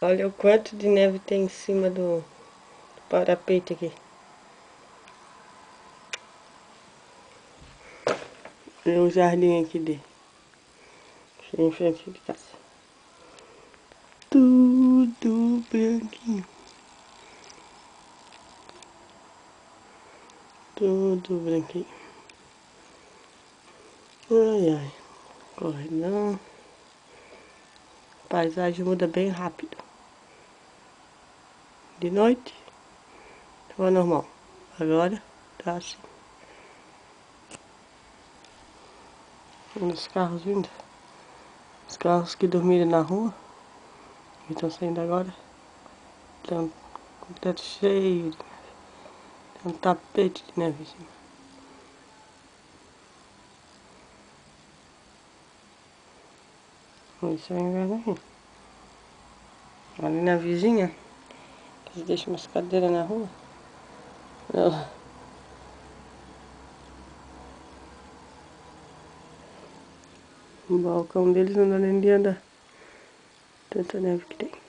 Olha o quanto de neve tem em cima do parapeito aqui. Tem um jardim aqui em frente de casa. Tudo branquinho. Tudo branquinho. Ai, ai. Corre não. A paisagem muda bem rápido. De noite, tava normal. Agora, tá assim. Os carros vindo. Os carros que dormiram na rua. Que estão saindo agora. Estão com o teto cheio de neve. Tem um tapete de neve em cima. Isso é inverno aí. Ali na vizinha, eles deixam umas cadeiras na rua. O balcão deles não dá nem de andar. Tanta neve que tem.